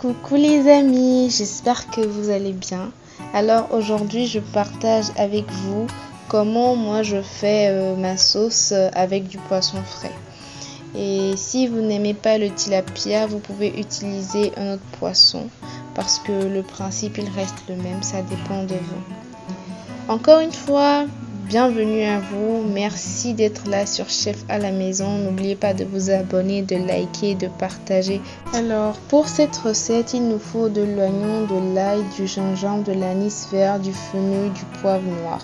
Coucou les amis, j'espère que vous allez bien. Alors aujourd'hui je partage avec vous comment moi je fais ma sauce avec du poisson frais. Et si vous n'aimez pas le tilapia, vous pouvez utiliser un autre poisson parce que le principe il reste le même, ça dépend de vous. Encore une fois, bienvenue à vous, merci d'être là sur Chef à la maison. N'oubliez pas de vous abonner, de liker, de partager. Alors pour cette recette, il nous faut de l'oignon, de l'ail, du gingembre, de l'anis vert, du fenouil, du poivre noir.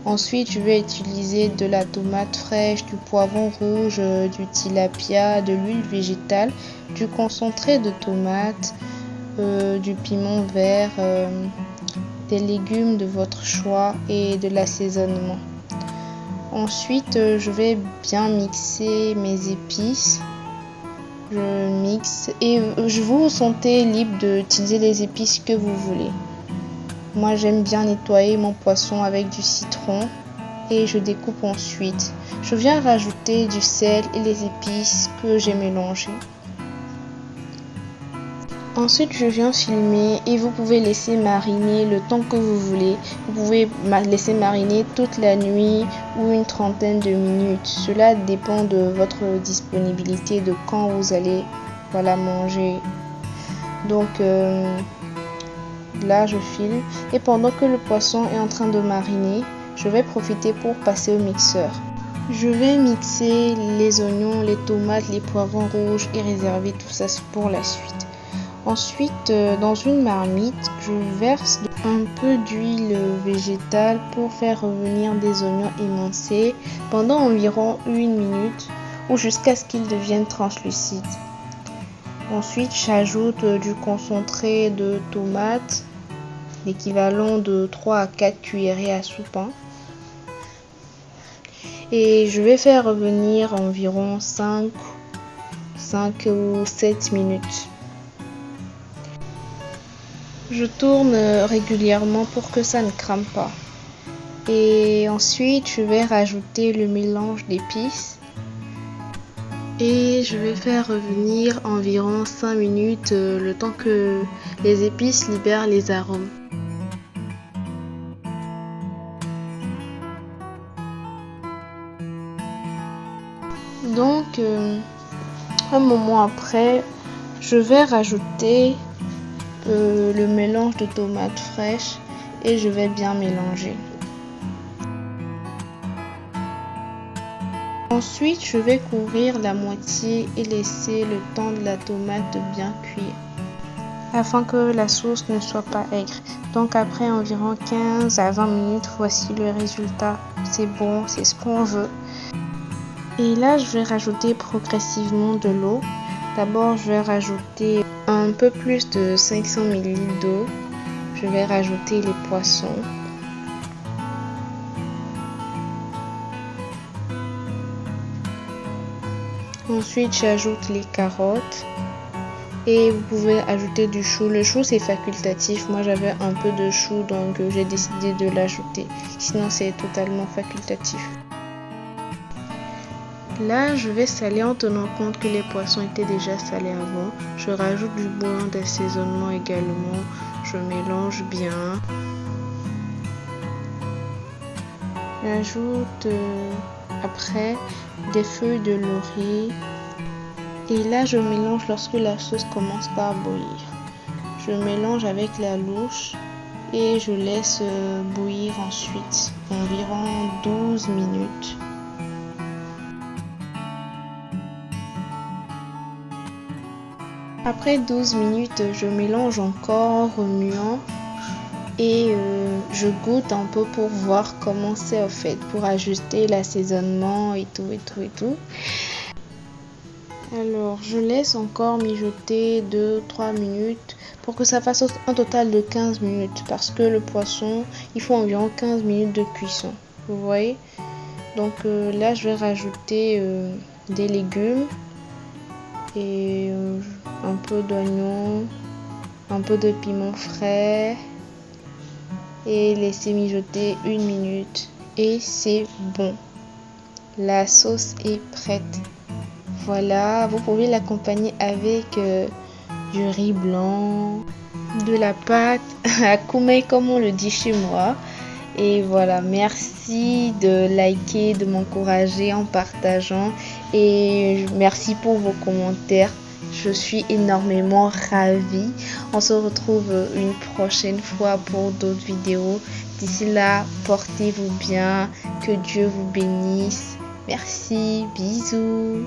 Ensuite, je vais utiliser de la tomate fraîche, du poivron rouge, du tilapia, de l'huile végétale, du concentré de tomate, du piment vert, des légumes de votre choix et de l'assaisonnement. Ensuite, je vais bien mixer mes épices. Je mixe et vous vous sentez libre d'utiliser les épices que vous voulez. Moi, j'aime bien nettoyer mon poisson avec du citron et je découpe ensuite. Je viens rajouter du sel et les épices que j'ai mélangées. Ensuite, je viens filmer et vous pouvez laisser mariner le temps que vous voulez. Vous pouvez laisser mariner toute la nuit ou une trentaine de minutes. Cela dépend de votre disponibilité, de quand vous allez manger. Donc là, je filme et pendant que le poisson est en train de mariner, je vais profiter pour passer au mixeur. Je vais mixer les oignons, les tomates, les poivrons rouges et réserver tout ça pour la suite. Ensuite, dans une marmite, je verse un peu d'huile végétale pour faire revenir des oignons émincés pendant environ 1 minute ou jusqu'à ce qu'ils deviennent translucides. Ensuite, j'ajoute du concentré de tomate, l'équivalent de 3 à 4 cuillerées à soupe. Et je vais faire revenir environ 5 ou 7 minutes. Je tourne régulièrement pour que ça ne crame pas. Et ensuite, je vais rajouter le mélange d'épices. Et je vais faire revenir environ 5 minutes, le temps que les épices libèrent les arômes. Donc, un moment après, je vais rajouter le mélange de tomates fraîches et je vais bien mélanger. Ensuite, je vais couvrir la moitié et laisser le temps de la tomate de bien cuire afin que la sauce ne soit pas aigre. Donc après environ 15 à 20 minutes, voici le résultat. C'est bon, c'est ce qu'on veut. Et là, je vais rajouter progressivement de l'eau. D'abord, je vais rajouter un peu plus de 500 ml d'eau. Je vais rajouter les poissons. Ensuite, j'ajoute les carottes. Et vous pouvez ajouter du chou. Le chou, c'est facultatif. Moi, j'avais un peu de chou, donc j'ai décidé de l'ajouter. Sinon, c'est totalement facultatif. Là, je vais saler en tenant compte que les poissons étaient déjà salés avant. Je rajoute du bouillon d'assaisonnement également. Je mélange bien. J'ajoute après des feuilles de laurier. Et là, je mélange lorsque la sauce commence par bouillir. Je mélange avec la louche et je laisse bouillir ensuite environ 12 minutes. Après 12 minutes, je mélange encore remuant et je goûte un peu pour voir comment c'est au fait, pour ajuster l'assaisonnement et tout. Alors, je laisse encore mijoter 2-3 minutes pour que ça fasse un total de 15 minutes parce que le poisson, il faut environ 15 minutes de cuisson. Vous voyez? Donc là, je vais rajouter des légumes et un peu d'oignon, un peu de piment frais et laisser mijoter 1 minute et c'est bon. La sauce est prête. Voilà, vous pouvez l'accompagner avec du riz blanc, de la pâte à koumé comme on le dit chez moi. Et voilà, merci de liker, de m'encourager en partageant et merci pour vos commentaires. Je suis énormément ravie. On se retrouve une prochaine fois pour d'autres vidéos. D'ici là, portez-vous bien. Que Dieu vous bénisse. Merci. Bisous.